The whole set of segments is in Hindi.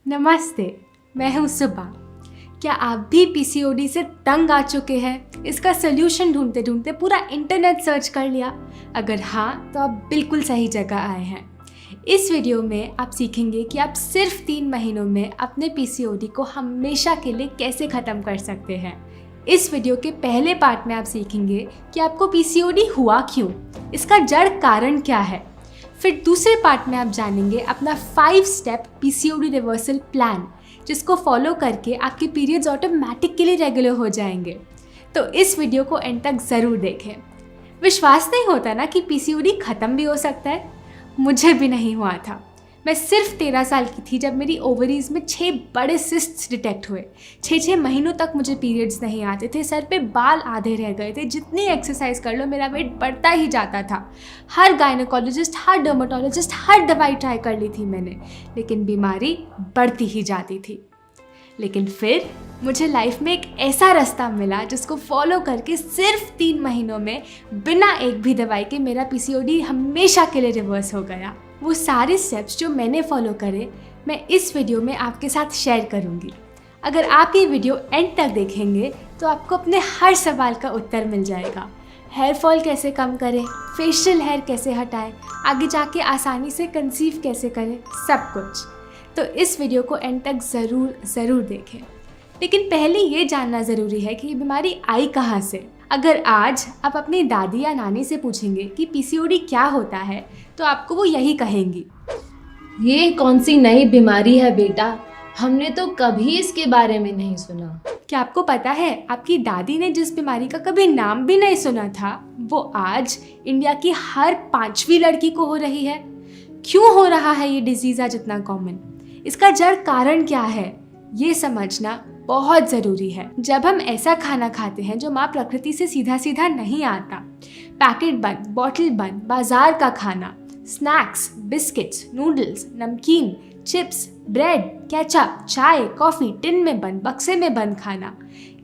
नमस्ते, मैं हूँ सुबा। क्या आप भी पीसीओडी से तंग आ चुके हैं? इसका सल्यूशन ढूंढते ढूंढते पूरा इंटरनेट सर्च कर लिया? अगर हाँ, तो आप बिल्कुल सही जगह आए हैं। इस वीडियो में आप सीखेंगे कि आप सिर्फ 3 महीनों में अपने पीसीओडी को हमेशा के लिए कैसे ख़त्म कर सकते हैं। इस वीडियो के पहले पार्ट में आप सीखेंगे कि आपको पीसीओडी हुआ क्यों, इसका जड़ कारण क्या है। फिर दूसरे पार्ट में आप जानेंगे अपना 5 स्टेप पीसीओडी रिवर्सल प्लान, जिसको फॉलो करके आपके पीरियड्स ऑटोमेटिकली रेगुलर हो जाएंगे। तो इस वीडियो को एंड तक ज़रूर देखें। विश्वास नहीं होता ना कि पीसीओडी ख़त्म भी हो सकता है। मुझे भी नहीं हुआ था। मैं सिर्फ 13 साल की थी जब मेरी ओवरीज में 6 बड़े सिस्ट्स डिटेक्ट हुए। 6 महीनों तक मुझे पीरियड्स नहीं आते थे, सर पे बाल आधे रह गए थे, जितनी एक्सरसाइज कर लो मेरा वेट बढ़ता ही जाता था। हर गायनेकोलॉजिस्ट, हर डर्मेटोलॉजिस्ट, हर दवाई ट्राई कर ली थी मैंने, लेकिन बीमारी बढ़ती ही जाती थी। लेकिन फिर मुझे लाइफ में एक ऐसा रास्ता मिला जिसको फॉलो करके सिर्फ 3 महीनों में बिना एक भी दवाई के मेरा पीसीओडी हमेशा के लिए रिवर्स हो गया। वो सारे स्टेप्स जो मैंने फॉलो करे मैं इस वीडियो में आपके साथ शेयर करूँगी। अगर आप ये वीडियो एंड तक देखेंगे तो आपको अपने हर सवाल का उत्तर मिल जाएगा। हेयर फॉल कैसे कम करें, फेशियल हेयर कैसे हटाएं, आगे जाके आसानी से कंसीव कैसे करें, सब कुछ। तो इस वीडियो को एंड तक ज़रूर देखें। लेकिन पहले ये जानना ज़रूरी है कि ये बीमारी आई कहाँ से। अगर आज आप अपनी दादी या नानी से पूछेंगे कि पीसीओडी क्या होता है तो आपको वो यही कहेंगी, ये कौन सी नई बीमारी है बेटा, हमने तो कभी इसके बारे में नहीं सुना। क्या आपको पता है आपकी दादी ने जिस बीमारी का कभी नाम भी नहीं सुना था वो आज इंडिया की हर 5वीं लड़की को हो रही है। क्यों हो रहा है ये डिजीज आज इतना कॉमन, इसका जड़ कारण क्या है, ये समझना बहुत ज़रूरी है। जब हम ऐसा खाना खाते हैं जो माँ प्रकृति से सीधा सीधा नहीं आता, पैकेट बंद, बॉटल बंद, बाजार का खाना, स्नैक्स, बिस्किट्स, नूडल्स, नमकीन, चिप्स, ब्रेड, केचप, चाय, कॉफ़ी, टिन में बंद, बक्से में बंद खाना,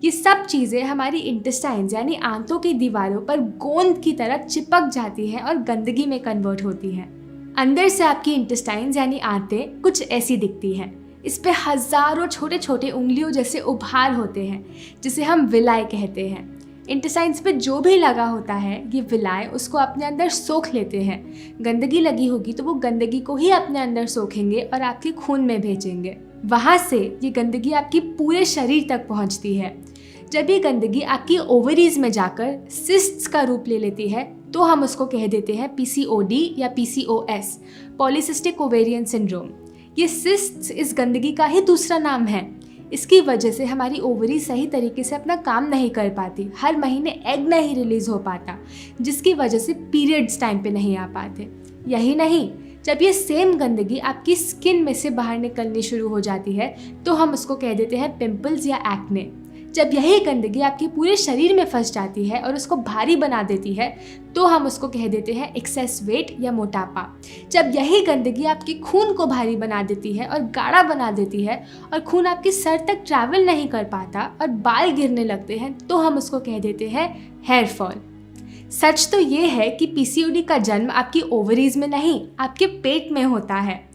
ये सब चीज़ें हमारी इंटेस्टाइन्स यानी आंतों की दीवारों पर गोंद की तरह चिपक जाती हैं और गंदगी में कन्वर्ट होती हैं। अंदर से आपकी इंटेस्टाइन्स यानी आंतें कुछ ऐसी दिखती हैं। इस पे हज़ारों छोटे छोटे उंगलियों जैसे उभार होते हैं जिसे हम विलाय कहते हैं। इंटेस्टाइन्स पे जो भी लगा होता है ये विलाय उसको अपने अंदर सोख लेते हैं। गंदगी लगी होगी तो वो गंदगी को ही अपने अंदर सोखेंगे और आपके खून में भेजेंगे। वहाँ से ये गंदगी आपकी पूरे शरीर तक पहुँचती है। जब ये गंदगी आपकी ओवरीज में जाकर सिस्ट्स का रूप ले लेती है तो हम उसको कह देते हैं पीसीओडी या पीसीओएस, पॉलीसिस्टिक ओवेरियन सिंड्रोम। ये सिस्ट्स इस गंदगी का ही दूसरा नाम है। इसकी वजह से हमारी ओवरी सही तरीके से अपना काम नहीं कर पाती, हर महीने एग नहीं रिलीज हो पाता, जिसकी वजह से पीरियड्स टाइम पे नहीं आ पाते। यही नहीं, जब ये सेम गंदगी आपकी स्किन में से बाहर निकलनी शुरू हो जाती है तो हम उसको कह देते हैं पिंपल्स या एक्ने। जब यही गंदगी आपके पूरे शरीर में फंस जाती है और उसको भारी बना देती है तो हम उसको कह देते हैं एक्सेस वेट या मोटापा। जब यही गंदगी आपके खून को भारी बना देती है और गाढ़ा बना देती है और खून आपके सर तक ट्रैवल नहीं कर पाता और बाल गिरने लगते हैं तो हम उसको कह देते हैं हेयर फॉल। सच तो ये है कि पीसीओडी का जन्म आपकी ओवरीज में नहीं, आपके पेट में होता है।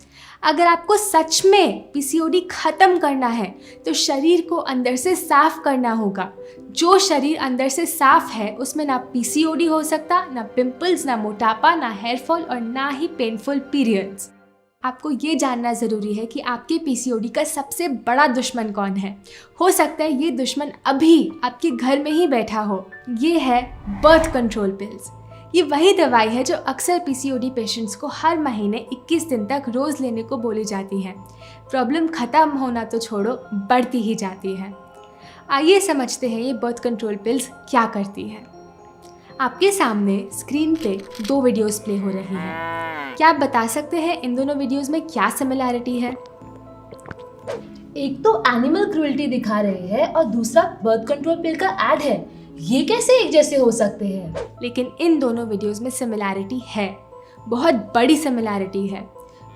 अगर आपको सच में पीसीओडी ख़त्म करना है तो शरीर को अंदर से साफ करना होगा। जो शरीर अंदर से साफ है उसमें ना पीसीओडी हो सकता, ना पिंपल्स, ना मोटापा, ना हेयर फॉल और ना ही पेनफुल पीरियड्स। आपको ये जानना ज़रूरी है कि आपके पीसीओडी का सबसे बड़ा दुश्मन कौन है। हो सकता है ये दुश्मन अभी आपके घर में ही बैठा हो। ये है बर्थ कंट्रोल पिल्स। ये वही दवाई है जो अक्सर पीसीओडी पेशेंट्स को हर महीने 21 दिन तक रोज़ लेने को बोली जाती है। प्रॉब्लम ख़त्म होना तो छोड़ो, बढ़ती ही जाती है। आइए समझते हैं ये बर्थ कंट्रोल पिल्स क्या करती है। आपके सामने स्क्रीन पे 2 वीडियोस प्ले हो रही हैं। क्या आप बता सकते हैं इन दोनों वीडियोस में क्या सिमिलैरिटी है? एक तो एनिमल क्रूएल्टी दिखा रहे हैं और दूसरा बर्थ कंट्रोल पिल का एड है। ये कैसे एक जैसे हो सकते हैं? लेकिन इन दोनों वीडियोस में सिमिलैरिटी है, बहुत बड़ी सिमिलैरिटी है।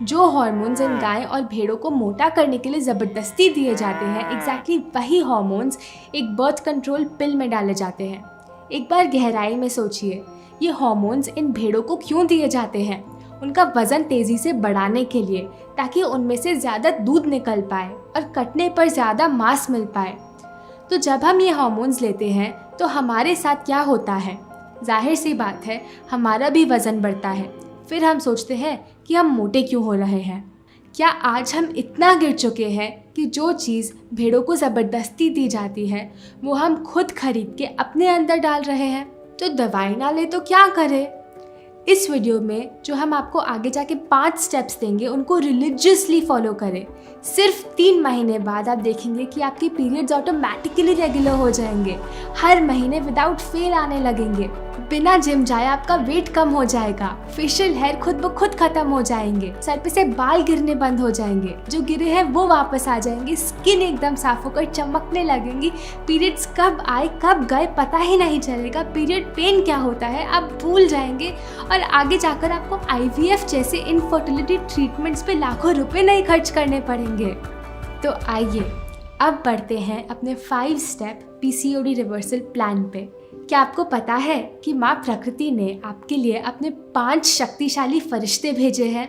जो हार्मोन्स इन गाय और भेड़ों को मोटा करने के लिए ज़बरदस्ती दिए जाते हैं, एग्जैक्टली वही हार्मोन्स एक बर्थ कंट्रोल पिल में डाले जाते हैं। एक बार गहराई में सोचिए, ये हार्मोन्स इन भेड़ों को क्यों दिए जाते हैं? उनका वज़न तेज़ी से बढ़ाने के लिए, ताकि उनमें से ज़्यादा दूध निकल पाए और कटने पर ज़्यादा मांस मिल पाए। तो जब हम ये हार्मोन्स लेते हैं तो हमारे साथ क्या होता है? जाहिर सी बात है, हमारा भी वज़न बढ़ता है। फिर हम सोचते हैं कि हम मोटे क्यों हो रहे हैं। क्या आज हम इतना गिर चुके हैं कि जो चीज़ भेड़ों को ज़बरदस्ती दी जाती है वो हम खुद खरीद के अपने अंदर डाल रहे हैं? तो दवाई ना ले तो क्या करें? इस वीडियो में जो हम आपको आगे जाके 5 स्टेप्स देंगे उनको रिलीजियसली फॉलो करें। सिर्फ 3 महीने बाद आप देखेंगे कि आपके पीरियड्स ऑटोमेटिकली रेगुलर हो जाएंगे, हर महीने विदाउट फेल आने लगेंगे। बिना जिम जाए आपका वेट कम हो जाएगा, फेशियल हेयर खुद ब खुद खत्म हो जाएंगे, सर पे से बाल गिरने बंद हो जाएंगे, जो गिरे हैं वो वापस आ जाएंगे, स्किन एकदम साफ होकर चमकने लगेंगी। पीरियड्स कब आए कब गए पता ही नहीं चलेगा, पीरियड पेन क्या होता है आप भूल जाएंगे और आगे जाकर आपको IVF जैसे इनफर्टिलिटी ट्रीटमेंट्स पे लाखों रुपए नहीं खर्च करने पड़ेंगे। तो आइए अब बढ़ते हैं अपने 5 स्टेप PCOD रिवर्सल प्लान पे। क्या आपको पता है कि माँ प्रकृति ने आपके लिए अपने 5 शक्तिशाली फरिश्ते भेजे हैं,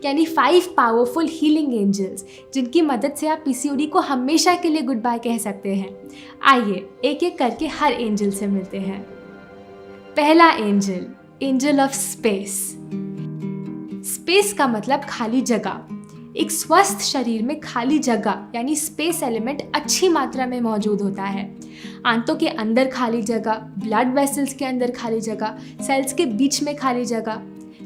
यानी 5 पावरफुल हीलिंग एंजल्स, जिनकी मदद से आप PCOD को हमेशा के लिए गुड बाय कह सकते हैं। आइए एक एक करके हर एंजल से मिलते हैं। पहला angel, angel of space. Space का मतलब खाली जगह। एक स्वस्थ शरीर में खाली जगह यानी स्पेस एलिमेंट अच्छी मात्रा में मौजूद होता है। आंतों के अंदर खाली जगह, ब्लड वेसल्स के अंदर खाली जगह, सेल्स के बीच में खाली जगह।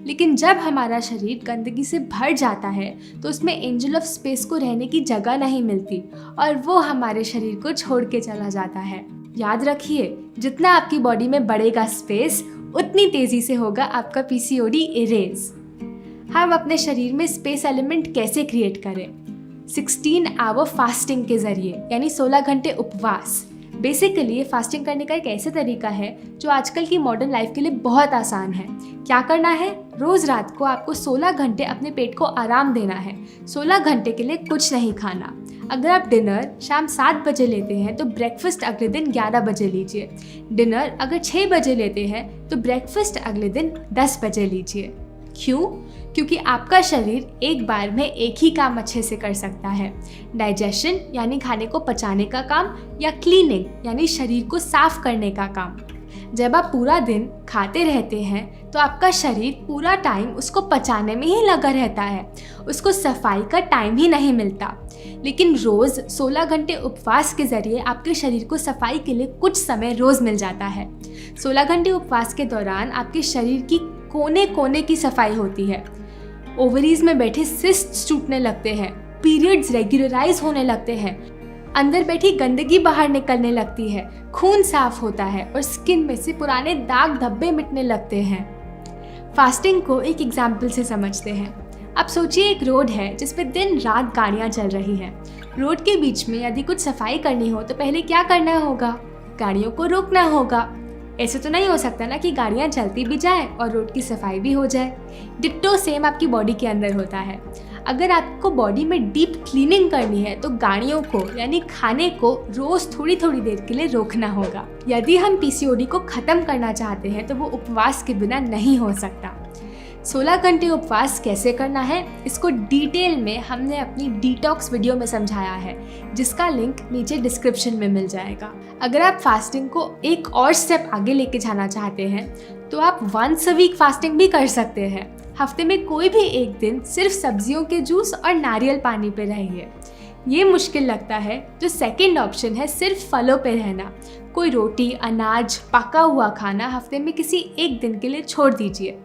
लेकिन जब हमारा शरीर गंदगी से भर जाता है तो उसमें एंजल ऑफ स्पेस को रहने की जगह नहीं मिलती और वो हमारे शरीर को छोड़ के चला जाता है। याद रखिए, जितना आपकी बॉडी में बढ़ेगा स्पेस, उतनी तेज़ी से होगा आपका PCOD इरेज। हम अपने शरीर में स्पेस एलिमेंट कैसे क्रिएट करें? 16 आवर फास्टिंग के ज़रिए, यानी 16 घंटे उपवास। बेसिकली ये फास्टिंग करने का एक ऐसा तरीका है जो आजकल की मॉडर्न लाइफ के लिए बहुत आसान है। क्या करना है? रोज़ रात को आपको 16 घंटे अपने पेट को आराम देना है। 16 घंटे के लिए कुछ नहीं खाना। अगर आप डिनर शाम 7 बजे लेते हैं तो ब्रेकफास्ट अगले दिन 11 बजे लीजिए। डिनर अगर 6 बजे लेते हैं तो ब्रेकफास्ट अगले दिन 10 बजे लीजिए। क्यों? क्योंकि आपका शरीर एक बार में एक ही काम अच्छे से कर सकता है, डाइजेशन यानी खाने को पचाने का काम, या क्लीनिंग यानी शरीर को साफ करने का काम। जब आप पूरा दिन खाते रहते हैं तो आपका शरीर पूरा टाइम उसको पचाने में ही लगा रहता है, उसको सफाई का टाइम ही नहीं मिलता। लेकिन रोज़ 16 घंटे उपवास के ज़रिए आपके शरीर को सफाई के लिए कुछ समय रोज़ मिल जाता है। 16 घंटे उपवास के दौरान आपके शरीर की कोने कोने की सफाई होती है। ओवरीज में बैठे सिस्ट्स टूटने लगते हैं, पीरियड्स रेगुलराइज होने लगते हैं, अंदर बैठी गंदगी बाहर निकलने लगती है, खून साफ होता है और स्किन में से पुराने दाग धब्बे मिटने लगते हैं। फास्टिंग को एक एग्जाम्पल से समझते हैं। अब सोचिए, एक रोड है जिस पे दिन रात गाड़ियाँ चल रही हैं। रोड के बीच में यदि कुछ सफाई करनी हो तो पहले क्या करना होगा? गाड़ियों को रोकना होगा। ऐसे तो नहीं हो सकता ना कि गाड़ियाँ चलती भी जाए और रोड की सफाई भी हो जाए। डिट्टो सेम आपकी बॉडी के अंदर होता है। अगर आपको बॉडी में डीप क्लीनिंग करनी है तो गाड़ियों को यानी खाने को रोज़ थोड़ी थोड़ी देर के लिए रोकना होगा। यदि हम PCOD को ख़त्म करना चाहते हैं तो वो उपवास के बिना नहीं हो सकता। 16 घंटे उपवास कैसे करना है, इसको डिटेल में हमने अपनी डिटॉक्स वीडियो में समझाया है, जिसका लिंक नीचे डिस्क्रिप्शन में मिल जाएगा। अगर आप फास्टिंग को एक और स्टेप आगे लेके जाना चाहते हैं तो आप वंस अ वीक फास्टिंग भी कर सकते हैं। हफ्ते में कोई भी एक दिन सिर्फ सब्जियों के जूस और नारियल पानी पे रहिए। ये मुश्किल लगता है तो सेकंड ऑप्शन है सिर्फ फलों पे रहना। कोई रोटी, अनाज, पका हुआ खाना हफ्ते में किसी एक दिन के लिए छोड़ दीजिए।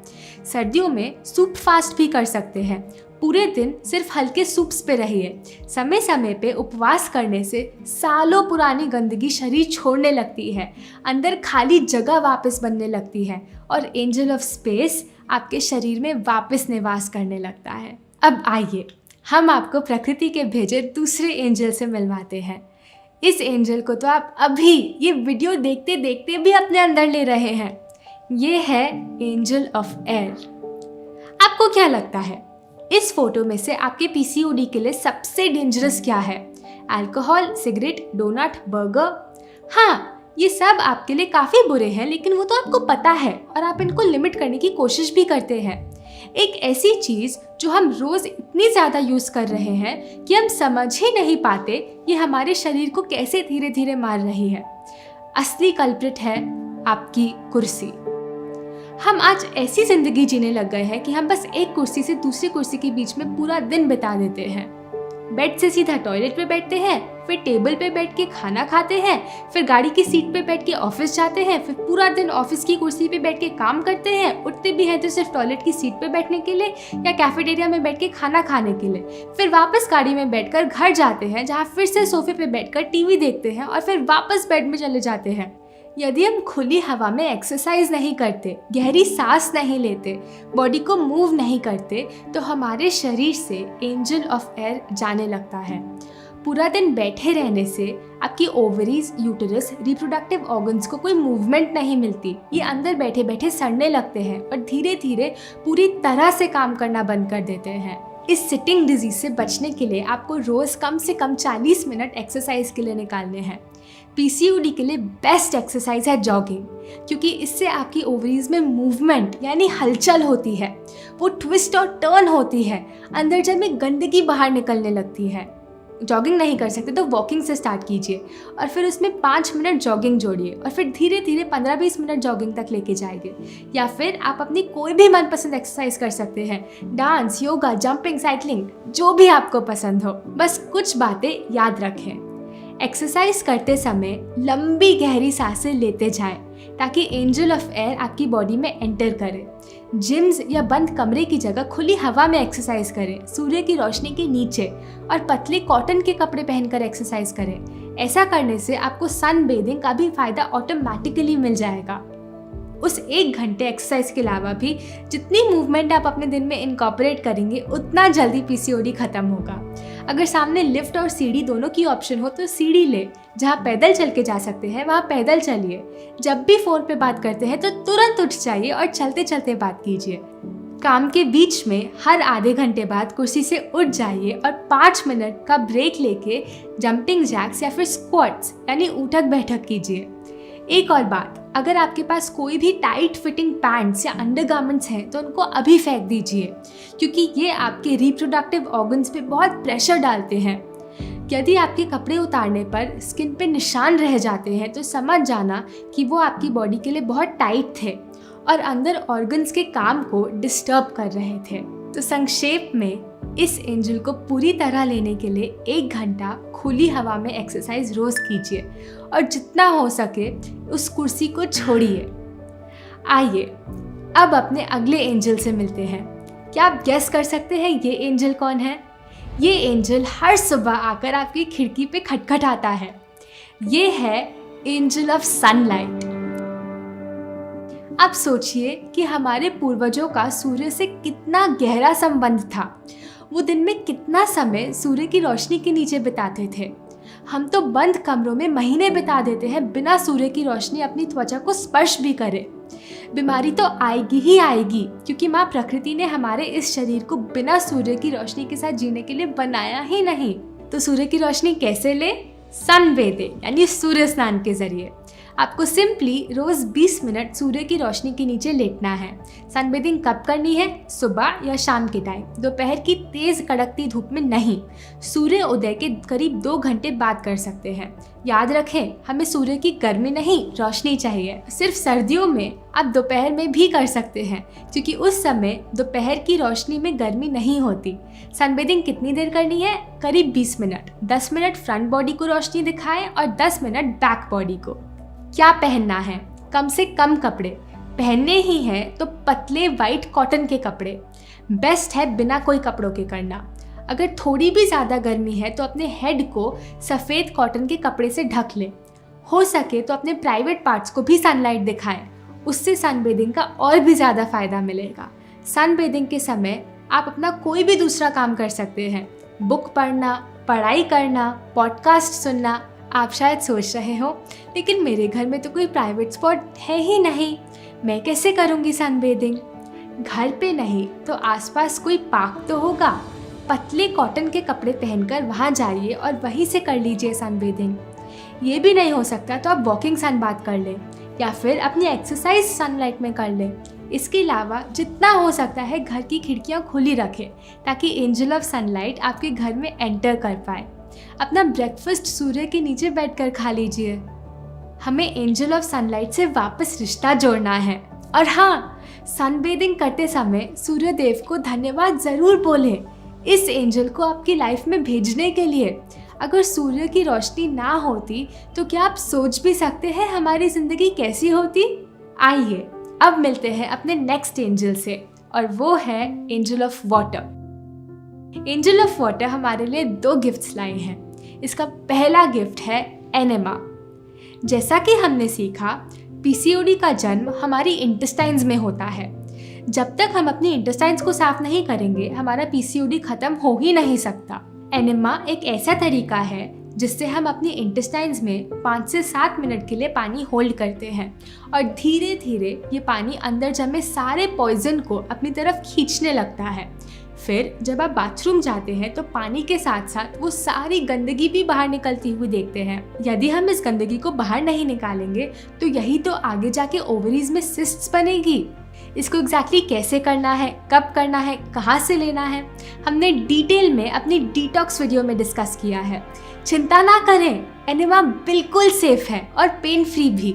सर्दियों में सूप फास्ट भी कर सकते हैं। पूरे दिन सिर्फ हल्के सूप्स पे रहिए। समय समय पे उपवास करने से सालों पुरानी गंदगी शरीर छोड़ने लगती है, अंदर खाली जगह वापस बनने लगती है और एंजल ऑफ स्पेस आपके शरीर में वापस निवास करने लगता है। अब आइए हम आपको प्रकृति के भेजे दूसरे एंजल से मिलवाते हैं। इस एंजल को तो आप अभी ये वीडियो देखते देखते भी अपने अंदर ले रहे हैं। ये है एंजल ऑफ एयर। आपको क्या लगता है इस फोटो में से आपके PCOD के लिए सबसे डेंजरस क्या है? Alcohol, cigarette, doughnut, burger? हाँ, ये सब आपके लिए काफ़ी बुरे हैं, लेकिन वो तो आपको पता है और आप इनको लिमिट करने की कोशिश भी करते हैं। एक ऐसी चीज़ जो हम रोज़ इतनी ज़्यादा यूज़ कर रहे हैं कि हम समझ ही नहीं पाते ये हमारे शरीर को कैसे धीरे धीरे मार रही है। असली कल्प्रिट है आपकी कुर्सी। हम आज ऐसी ज़िंदगी जीने लग गए हैं कि हम बस एक कुर्सी से दूसरी कुर्सी के बीच में पूरा दिन बिता देते हैं। बेड से सीधा टॉयलेट पे बैठते हैं, फिर टेबल पे बैठ के खाना खाते हैं, फिर गाड़ी की सीट पे बैठ के ऑफिस जाते हैं, फिर पूरा दिन ऑफिस की कुर्सी पे बैठ के काम करते हैं। उठते भी हैं तो सिर्फ टॉयलेट की सीट पे बैठने के लिए या कैफेटेरिया में बैठ के खाना खाने के लिए। फिर वापस गाड़ी में बैठकर घर जाते हैं, जहाँ फिर से सोफे पे बैठकर टीवी देखते हैं और फिर वापस बेड में चले जाते हैं। यदि हम खुली हवा में एक्सरसाइज नहीं करते, गहरी सांस नहीं लेते, बॉडी को मूव नहीं करते, तो हमारे शरीर से एंजल ऑफ एयर जाने लगता है। पूरा दिन बैठे रहने से आपकी ओवरीज, यूटेरस, रिप्रोडक्टिव ऑर्गन्स को कोई मूवमेंट नहीं मिलती। ये अंदर बैठे बैठे सड़ने लगते हैं और धीरे धीरे पूरी तरह से काम करना बंद कर देते हैं। इस सिटिंग डिजीज से बचने के लिए आपको रोज़ कम से कम 40 मिनट एक्सरसाइज के लिए निकालने हैं। पीसीओडी के लिए बेस्ट एक्सरसाइज है जॉगिंग, क्योंकि इससे आपकी ओवरीज में मूवमेंट यानी हलचल होती है, वो ट्विस्ट और टर्न होती है, अंदर जब में गंदगी बाहर निकलने लगती है। जॉगिंग नहीं कर सकते तो वॉकिंग से स्टार्ट कीजिए और फिर उसमें 5 मिनट जॉगिंग जोड़िए और फिर धीरे धीरे 15-20 मिनट जॉगिंग तक लेके जाएंगे। या फिर आप अपनी कोई भी मनपसंद एक्सरसाइज कर सकते हैं, डांस, योगा, जंपिंग, साइकिलिंग, जो भी आपको पसंद हो। बस कुछ बातें याद रखें। एक्सरसाइज करते समय लंबी गहरी सांसें लेते जाएं ताकि एंजल ऑफ एयर आपकी बॉडी में एंटर करे। जिम्स या बंद कमरे की जगह खुली हवा में एक्सरसाइज करें, सूर्य की रोशनी के नीचे, और पतले कॉटन के कपड़े पहनकर एक्सरसाइज करें। ऐसा करने से आपको सन बेदिंग का भी फायदा ऑटोमेटिकली मिल जाएगा। उस 1 घंटे एक्सरसाइज के अलावा भी जितनी मूवमेंट आप अपने दिन में इनकॉर्पोरेट करेंगे उतना जल्दी पीसीओडी खत्म होगा। अगर सामने लिफ्ट और सीढ़ी दोनों की ऑप्शन हो तो सीढ़ी ले, जहाँ पैदल चल के जा सकते हैं वहाँ पैदल चलिए। जब भी फ़ोन पे बात करते हैं तो तुरंत उठ जाइए और चलते चलते बात कीजिए। काम के बीच में हर आधे घंटे बाद कुर्सी से उठ जाइए और 5 मिनट का ब्रेक लेके जंपिंग जैक्स या फिर स्क्वाट्स यानी उठक बैठक कीजिए। एक और बात, अगर आपके पास कोई भी टाइट फिटिंग पैंट्स या अंडरगारमेंट्स हैं तो उनको अभी फेंक दीजिए, क्योंकि ये आपके रिप्रोडक्टिव ऑर्गन्स पे बहुत प्रेशर डालते हैं। यदि आपके कपड़े उतारने पर स्किन पे निशान रह जाते हैं तो समझ जाना कि वो आपकी बॉडी के लिए बहुत टाइट थे और अंदर ऑर्गन्स के काम को डिस्टर्ब कर रहे थे। तो संक्षेप में, इस एंजल को पूरी तरह लेने के लिए 1 घंटा खुली हवा में एक्सरसाइज रोज़ कीजिए और जितना हो सके उस कुर्सी को छोड़िए। आइए अब अपने अगले एंजल से मिलते हैं। क्या आप गेस कर सकते हैं ये एंजल कौन है? ये एंजल हर सुबह आकर आपकी खिड़की पे खटखटाता है। ये है एंजल ऑफ सनलाइट। अब सोचिए कि हमारे पूर्वजों का सूर्य से कितना गहरा संबंध था। वो दिन में कितना समय सूर्य की रोशनी के नीचे बिताते थे। हम तो बंद कमरों में महीने बिता देते हैं बिना सूर्य की रोशनी अपनी त्वचा को स्पर्श भी करे। बीमारी तो आएगी ही आएगी, क्योंकि माँ प्रकृति ने हमारे इस शरीर को बिना सूर्य की रोशनी के साथ जीने के लिए बनाया ही नहीं। तो सूर्य की रोशनी कैसे ले? सन बेदिंग यानी सूर्य स्नान के जरिए। आपको सिंपली रोज़ 20 मिनट सूर्य की रोशनी के नीचे लेटना है। सनबेदिंग कब करनी है? सुबह या शाम के टाइम, दोपहर की तेज़ कड़कती धूप में नहीं। सूर्य उदय के करीब 2 घंटे बाद कर सकते हैं। याद रखें, हमें सूर्य की गर्मी नहीं, रोशनी चाहिए। सिर्फ सर्दियों में आप दोपहर में भी कर सकते हैं, क्योंकि उस समय दोपहर की रोशनी में गर्मी नहीं होती। सनबेदिंग कितनी देर करनी है? करीब 20 मिनट। 10 मिनट फ्रंट बॉडी को रोशनी दिखाएं और 10 मिनट बैक बॉडी को। क्या पहनना है? कम से कम कपड़े पहनने ही हैं तो पतले वाइट कॉटन के कपड़े। बेस्ट है बिना कोई कपड़ों के करना। अगर थोड़ी भी ज़्यादा गर्मी है तो अपने हेड को सफ़ेद कॉटन के कपड़े से ढक लें। हो सके तो अपने प्राइवेट पार्ट्स को भी सनलाइट दिखाएं, उससे सनबेदिंग का और भी ज़्यादा फ़ायदा मिलेगा। सनबेदिंग के समय आप अपना कोई भी दूसरा काम कर सकते हैं, बुक पढ़ना, पढ़ाई करना, पॉडकास्ट सुनना। आप शायद सोच रहे हो, लेकिन मेरे घर में तो कोई प्राइवेट स्पॉट है ही नहीं, मैं कैसे करूँगी सनबेदिंग? घर पे नहीं तो आसपास कोई पार्क तो होगा। पतले कॉटन के कपड़े पहनकर वहाँ जाइए और वहीं से कर लीजिए सनबेदिंग। ये भी नहीं हो सकता तो आप वॉकिंग सन बाथ कर लें या फिर अपनी एक्सरसाइज सनलाइट में कर लें। इसके अलावा जितना हो सकता है घर की खिड़कियां खुली रखें ताकि एंजल ऑफ सनलाइट आपके घर में एंटर कर पाए। अपना ब्रेकफास्ट सूर्य के नीचे बैठकर खा लीजिए। हमें एंजल ऑफ सनलाइट से वापस रिश्ता जोड़ना है। और हाँ, सनबेदिंग करते समय सूर्य देव को धन्यवाद ज़रूर बोलें इस एंजल को आपकी लाइफ में भेजने के लिए। अगर सूर्य की रोशनी ना होती तो क्या आप सोच भी सकते हैं हमारी ज़िंदगी कैसी होती? आइए अब मिलते हैं अपने नेक्स्ट एंजल से, और वो है angel of water. Angel of water हमारे लिए 2 गिफ्ट्स लाए हैं। इसका पहला गिफ्ट है एनेमा। जैसा कि हमने सीखा, पीसीओडी का जन्म हमारी इंटेस्टाइन्स में होता है। जब तक हम अपनी इंटेस्टाइन्स को साफ नहीं करेंगे, हमारा पीसीओडी खत्म हो ही नहीं सकता। एनेमा एक ऐसा तरीका है जिससे हम अपनी इंटेस्टाइन्स में 5 से 7 मिनट के लिए पानी होल्ड करते हैं और धीरे धीरे ये पानी अंदर जमे सारे पॉइजन को अपनी तरफ खींचने लगता है। फिर जब आप बाथरूम जाते हैं तो पानी के साथ साथ वो सारी गंदगी भी बाहर निकलती हुई देखते हैं। यदि हम इस गंदगी को बाहर नहीं निकालेंगे तो यही तो आगे जाके ओवरीज में सिस्ट्स बनेगी। इसको एग्जैक्टली कैसे करना है, कब करना है, कहाँ से लेना है, हमने डिटेल में अपनी डिटॉक्स वीडियो में डिस्कस किया है। चिंता ना करें, एनेमा बिल्कुल सेफ है और पेन फ्री भी,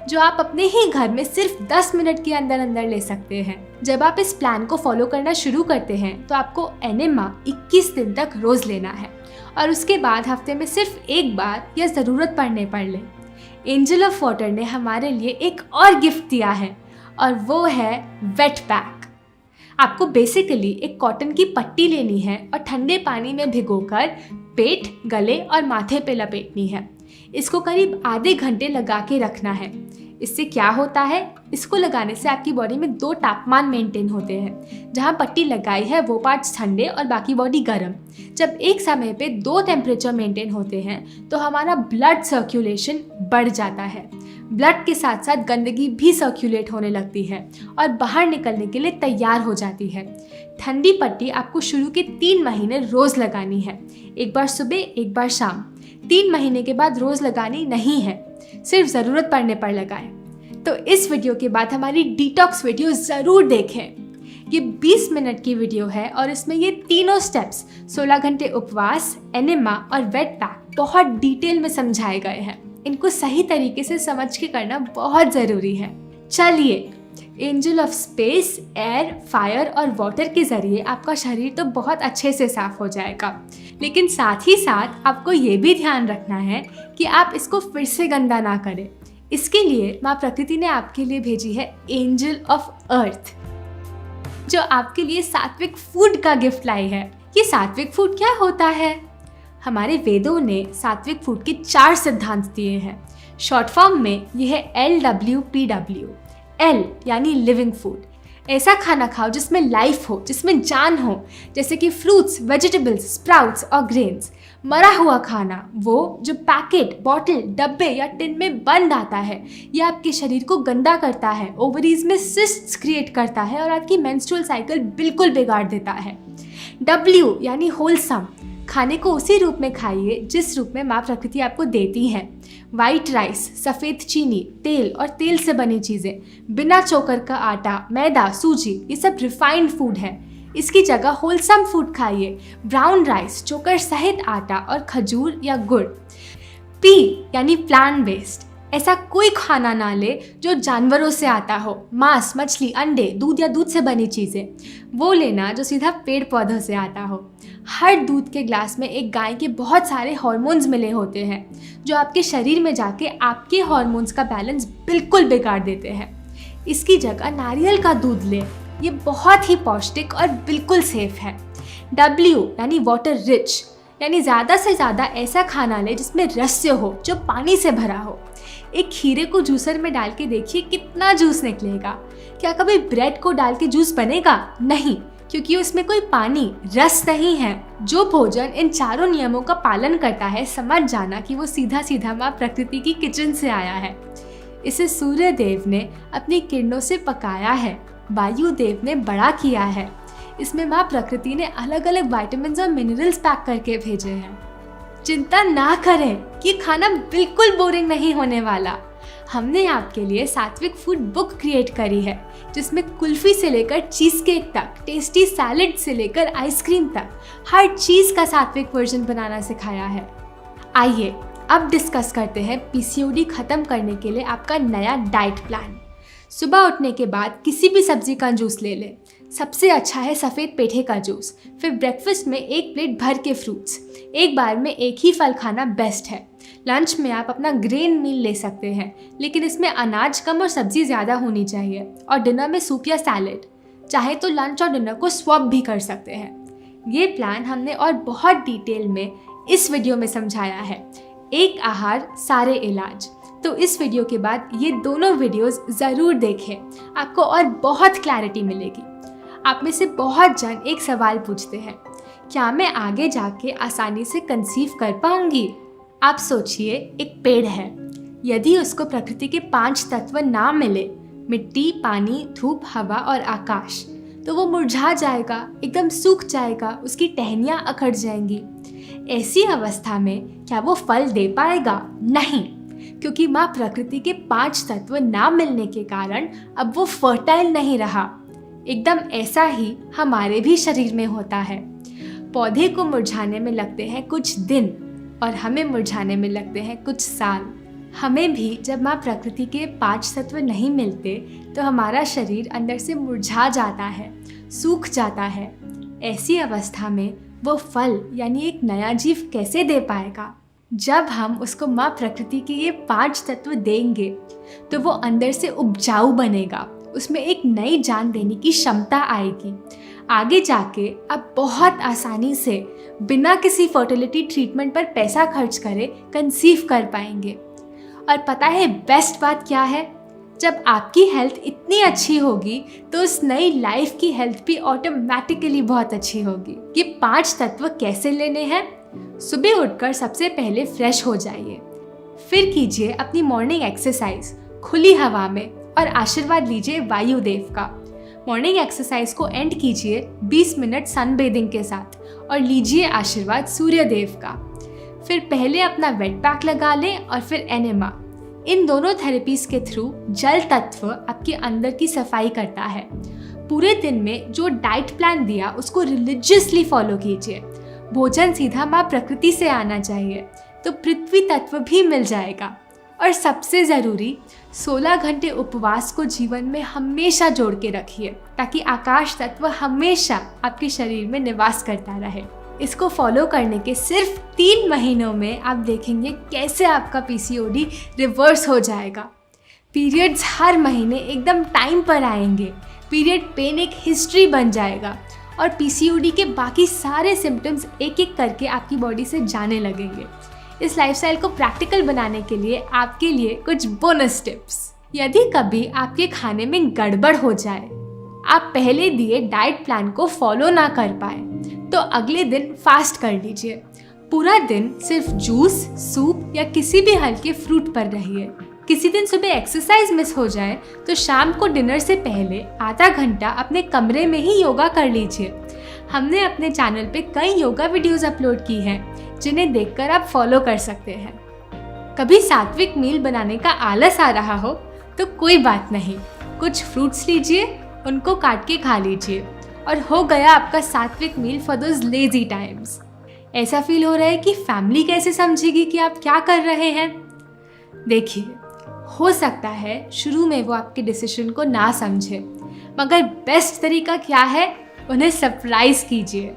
जो आप अपने ही घर में सिर्फ 10 मिनट के अंदर अंदर ले सकते हैं। जब आप इस प्लान को फॉलो करना शुरू करते हैं तो आपको एनेमा 21 दिन तक रोज लेना है और उसके बाद हफ्ते में सिर्फ एक बार या ज़रूरत पड़ने पर लें। एंजल ऑफ वाटर ने हमारे लिए एक और गिफ्ट दिया है और वो है वेट पैक। आपको बेसिकली एक कॉटन की पट्टी लेनी है और ठंडे पानी में भिगोकर पेट, गले और माथे पे लपेटनी है। इसको करीब आधे घंटे लगा के रखना है। इससे क्या होता है, इसको लगाने से आपकी बॉडी में 2 तापमान मेंटेन होते हैं। जहाँ पट्टी लगाई है वो पार्ट्स ठंडे और बाकी बॉडी गर्म। जब एक समय पे 2 टेम्परेचर मेंटेन होते हैं तो हमारा ब्लड सर्कुलेशन बढ़ जाता है। ब्लड के साथ साथ गंदगी भी सर्कुलेट होने लगती है और बाहर निकलने के लिए तैयार हो जाती है। ठंडी पट्टी आपको शुरू के 3 महीने रोज़ लगानी है, एक बार सुबह एक बार शाम। 3 महीने के बाद रोज़ लगानी नहीं है, सिर्फ ज़रूरत पड़ने पर लगाएं। तो इस वीडियो के बाद हमारी डिटॉक्स वीडियो ज़रूर देखें। ये 20 मिनट की वीडियो है और इसमें ये तीनों स्टेप्स 16 घंटे उपवास, एनेमा और वेट पैक बहुत डिटेल में समझाए गए हैं। इनको सही तरीके से समझ के करना बहुत ज़रूरी है। चलिए, angel of space, air, fire और वाटर के ज़रिए आपका शरीर तो बहुत अच्छे से साफ हो जाएगा, लेकिन साथ ही साथ आपको ये भी ध्यान रखना है कि आप इसको फिर से गंदा ना करें। इसके लिए माँ प्रकृति ने आपके लिए भेजी है एंजल ऑफ अर्थ, जो आपके लिए सात्विक फूड का गिफ्ट लाई है। ये सात्विक फूड क्या होता है? हमारे वेदों ने सात्विक फूड के 4 सिद्धांत दिए हैं। शॉर्ट फॉर्म में यह है LWPW। L यानी लिविंग फूड, ऐसा खाना खाओ जिसमें लाइफ हो, जिसमें जान हो, जैसे कि फ्रूट्स, वेजिटेबल्स, स्प्राउट्स और ग्रेन्स। मरा हुआ खाना, वो जो पैकेट, बॉटल, डब्बे या टिन में बंद आता है, यह आपके शरीर को गंदा करता है, ओवरीज में सिस्ट्स क्रिएट करता है और आपकी मेंस्ट्रुअल साइकिल बिल्कुल बिगाड़ देता है। W यानी होलसम, खाने को उसी रूप में खाइए जिस रूप में माँ प्रकृति आपको देती है। वाइट राइस, सफ़ेद चीनी, तेल और तेल से बनी चीज़ें, बिना चोकर का आटा, मैदा, सूजी, ये सब रिफाइंड फूड है। इसकी जगह होलसम फूड खाइए, ब्राउन राइस, चोकर सहित आटा और खजूर या गुड़। P यानी प्लांट बेस्ड, ऐसा कोई खाना ना ले जो जानवरों से आता हो, मांस, मछली, अंडे, दूध या दूध से बनी चीज़ें। वो लेना जो सीधा पेड़ पौधों से आता हो। हर दूध के ग्लास में एक गाय के बहुत सारे हार्मोन्स मिले होते हैं जो आपके शरीर में जाके आपके हार्मोन्स का बैलेंस बिल्कुल बिगाड़ देते हैं। इसकी जगह नारियल का दूध लें, ये बहुत ही पौष्टिक और बिल्कुल सेफ है। W यानी वाटर रिच, यानी ज़्यादा से ज़्यादा ऐसा खाना ले जिसमें रस हो, जो पानी से भरा हो। एक खीरे को जूसर में डाल के देखिए कितना जूस निकलेगा। क्या कभी ब्रेड को डाल के जूस बनेगा? नहीं, क्योंकि उसमें कोई पानी, रस नहीं है। जो भोजन इन 4 नियमों का पालन करता है, समझ जाना कि वो सीधा सीधा माँ प्रकृति की किचन से आया है। इसे सूर्य देव ने अपनी किरणों से पकाया है, वायु देव ने बड़ा किया है। इसमें माँ प्रकृति ने अलग अलग विटामिन्स और मिनरल्स पैक करके भेजे हैं। चिंता ना करें, ये खाना बिल्कुल बोरिंग नहीं होने वाला। हमने आपके लिए सात्विक फूड बुक क्रिएट करी है, जिसमें कुल्फी से लेकर चीज़ केक तक, टेस्टी सैलेड से लेकर आइसक्रीम तक हर चीज़ का सात्विक वर्जन बनाना सिखाया है। आइए अब डिस्कस करते हैं पीसीओडी खत्म करने के लिए आपका नया डाइट प्लान। सुबह उठने के बाद किसी भी सब्जी का जूस ले लें। सबसे अच्छा है सफ़ेद पेठे का जूस। फिर ब्रेकफास्ट में एक प्लेट भर के फ्रूट्स। एक बार में एक ही फल खाना बेस्ट है। लंच में आप अपना ग्रेन मील ले सकते हैं, लेकिन इसमें अनाज कम और सब्जी ज़्यादा होनी चाहिए। और डिनर में सूप या सैलेड। चाहे तो लंच और डिनर को स्वैप भी कर सकते हैं। ये प्लान हमने और बहुत डिटेल में इस वीडियो में समझाया है। एक आहार सारे इलाज। तो इस वीडियो के बाद ये दोनों वीडियोस ज़रूर देखें, आपको और बहुत क्लैरिटी मिलेगी। आप में से बहुत जन एक सवाल पूछते हैं, क्या मैं आगे जाके आसानी से कंसीव कर पाऊंगी? आप सोचिए, एक पेड़ है, यदि उसको प्रकृति के 5 तत्व ना मिले, मिट्टी, पानी, धूप, हवा और आकाश, तो वो मुरझा जाएगा, एकदम सूख जाएगा, उसकी टहनियाँ अखड़ जाएंगी। ऐसी अवस्था में क्या वो फल दे पाएगा? नहीं, क्योंकि माँ प्रकृति के 5 तत्व ना मिलने के कारण अब वो फर्टाइल नहीं रहा। एकदम ऐसा ही हमारे भी शरीर में होता है। पौधे को मुरझाने में लगते हैं कुछ दिन और हमें मुरझाने में लगते हैं कुछ साल। हमें भी जब माँ प्रकृति के 5 तत्व नहीं मिलते तो हमारा शरीर अंदर से मुरझा जाता है, सूख जाता है। ऐसी अवस्था में वो फल यानी एक नया जीव कैसे दे पाएगा? जब हम उसको माँ प्रकृति के ये 5 तत्व देंगे तो वो अंदर से उपजाऊ बनेगा, उसमें एक नई जान देने की क्षमता आएगी। आगे जाके आप बहुत आसानी से बिना किसी फर्टिलिटी ट्रीटमेंट पर पैसा खर्च करे कंसीव कर पाएंगे। और पता है बेस्ट बात क्या है? जब आपकी हेल्थ इतनी अच्छी होगी तो उस नई लाइफ की हेल्थ भी ऑटोमेटिकली बहुत अच्छी होगी। ये 5 तत्व कैसे लेने हैं? सुबह उठकर सबसे पहले फ्रेश हो जाइए, फिर कीजिए अपनी मॉर्निंग एक्सरसाइज खुली हवा में और आशीर्वाद लीजिए वायुदेव का। मॉर्निंग एक्सरसाइज को एंड कीजिए 20 मिनट सनबेदिंग के साथ और लीजिए आशीर्वाद सूर्यदेव का। फिर पहले अपना वेट पैक लगा लें और फिर एनेमा। इन दोनों थेरेपीज के थ्रू जल तत्व आपके अंदर की सफाई करता है। पूरे दिन में जो डाइट प्लान दिया उसको रिलीजियसली फॉलो कीजिए। भोजन सीधा माँ प्रकृति से आना चाहिए तो पृथ्वी तत्व भी मिल जाएगा। और सबसे ज़रूरी 16 घंटे उपवास को जीवन में हमेशा जोड़ के रखिए ताकि आकाश तत्व हमेशा आपके शरीर में निवास करता रहे। इसको फॉलो करने के सिर्फ 3 महीनों में आप देखेंगे कैसे आपका पीसीओडी रिवर्स हो जाएगा। पीरियड्स हर महीने एकदम टाइम पर आएंगे, पीरियड पेन एक हिस्ट्री बन जाएगा और पीसीओडी के बाकी सारे सिम्टम्स एक एक करके आपकी बॉडी से जाने लगेंगे। इस लाइफस्टाइल को प्रैक्टिकल बनाने के लिए आपके लिए कुछ बोनस टिप्स। यदि कभी आपके खाने में गड़बड़ हो जाए, आप पहले दिए डाइट प्लान को फॉलो ना कर पाए, तो अगले दिन फास्ट कर लीजिए। पूरा दिन सिर्फ जूस, सूप या किसी भी हल्के फ्रूट पर रहिए। किसी दिन सुबह एक्सरसाइज मिस हो जाए तो शाम को डिनर से पहले आधा घंटा अपने कमरे में ही योगा कर लीजिए। हमने अपने चैनल पे कई योगा वीडियोस अपलोड की हैं जिन्हें देखकर आप फॉलो कर सकते हैं। कभी सात्विक मील बनाने का आलस आ रहा हो तो कोई बात नहीं, कुछ फ्रूट्स लीजिए, उनको काट के खा लीजिए और हो गया आपका सात्विक meal for those lazy times. ऐसा फील हो रहा है कि फैमिली कैसे समझेगी कि आप क्या कर रहे हैं? देखिए, हो सकता है शुरू में वो आपके डिसीजन को ना समझे, मगर बेस्ट तरीका क्या है? उन्हें सरप्राइज कीजिए।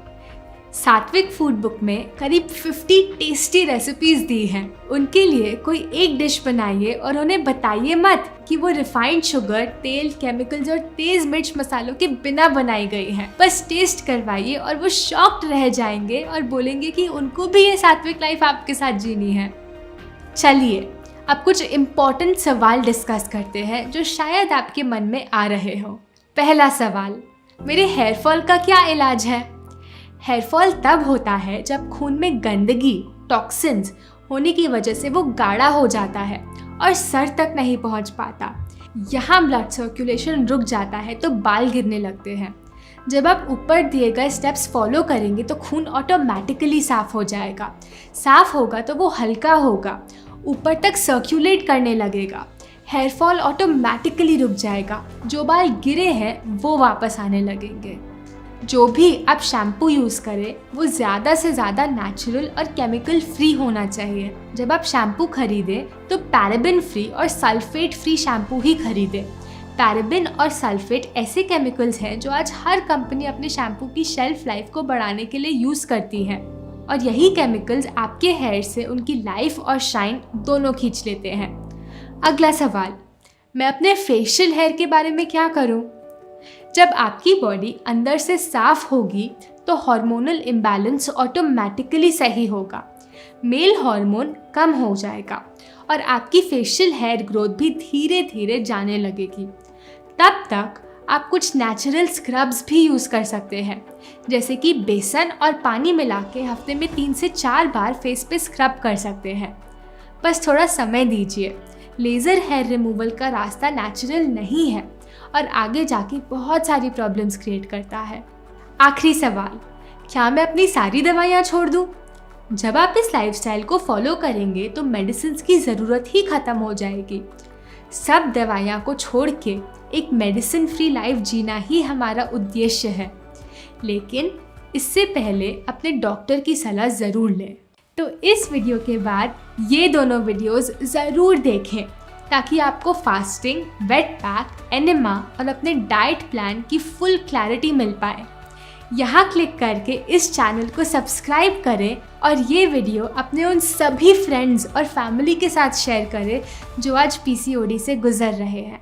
सात्विक फूड बुक में करीब 50 टेस्टी रेसिपीज दी हैं। उनके लिए कोई एक डिश बनाइए और उन्हें बताइए मत कि वो रिफाइंड शुगर, तेल, केमिकल्स और तेज मिर्च मसालों के बिना बनाई गई हैं। बस टेस्ट करवाइए और वो शॉक्ड रह जाएंगे और बोलेंगे कि उनको भी ये सात्विक लाइफ आपके साथ जीनी है। चलिए अब कुछ इम्पोर्टेंट सवाल डिस्कस करते हैं जो शायद आपके मन में आ रहे हो। पहला सवाल, मेरे हेयर फॉल का क्या इलाज है? हेयर फॉल तब होता है जब खून में गंदगी, टॉक्सिन्स होने की वजह से वो गाढ़ा हो जाता है और सर तक नहीं पहुंच पाता। यहाँ ब्लड सर्कुलेशन रुक जाता है तो बाल गिरने लगते हैं। जब आप ऊपर दिए गए स्टेप्स फॉलो करेंगे तो खून ऑटोमेटिकली साफ़ हो जाएगा। साफ़ होगा तो वो हल्का होगा, ऊपर तक सर्कुलेट करने लगेगा। हेयर फॉल ऑटोमेटिकली रुक जाएगा, जो बाल गिरे हैं वो वापस आने लगेंगे। जो भी आप शैम्पू यूज़ करें वो ज़्यादा से ज़्यादा नेचुरल और केमिकल फ्री होना चाहिए। जब आप शैम्पू खरीदें तो पैराबेन फ्री और सल्फेट फ्री शैम्पू ही खरीदें। पैराबेन और सल्फेट ऐसे केमिकल्स हैं जो आज हर कंपनी अपने शैम्पू की शेल्फ लाइफ को बढ़ाने के लिए यूज़ करती है, और यही केमिकल्स आपके हेयर से उनकी लाइफ और शाइन दोनों खींच लेते हैं। अगला सवाल, मैं अपने फेशियल हेयर के बारे में क्या करूं? जब आपकी बॉडी अंदर से साफ होगी तो हार्मोनल इम्बैलेंस ऑटोमेटिकली सही होगा, मेल हार्मोन कम हो जाएगा और आपकी फेशियल हेयर ग्रोथ भी धीरे धीरे जाने लगेगी। तब तक आप कुछ नेचुरल स्क्रब्स भी यूज़ कर सकते हैं, जैसे कि बेसन और पानी मिला के हफ्ते में 3 से 4 बार फेस पे स्क्रब कर सकते हैं। बस थोड़ा समय दीजिए। लेज़र हेयर रिमूवल का रास्ता नेचुरल नहीं है और आगे जाके बहुत सारी प्रॉब्लम्स क्रिएट करता है। आखिरी सवाल, क्या मैं अपनी सारी दवाइयाँ छोड़ दूँ? जब आप इस लाइफस्टाइल को फॉलो करेंगे तो मेडिसिन की ज़रूरत ही ख़त्म हो जाएगी। सब दवाइयाँ को छोड़ के एक मेडिसिन फ्री लाइफ जीना ही हमारा उद्देश्य है, लेकिन इससे पहले अपने डॉक्टर की सलाह ज़रूर लें। तो इस वीडियो के बाद ये दोनों वीडियोस ज़रूर देखें ताकि आपको फास्टिंग, वेट पैक, एनेमा और अपने डाइट प्लान की फुल क्लैरिटी मिल पाए। यहाँ क्लिक करके इस चैनल को सब्सक्राइब करें और ये वीडियो अपने उन सभी फ्रेंड्स और फैमिली के साथ शेयर करें जो आज PCOD से गुजर रहे हैं।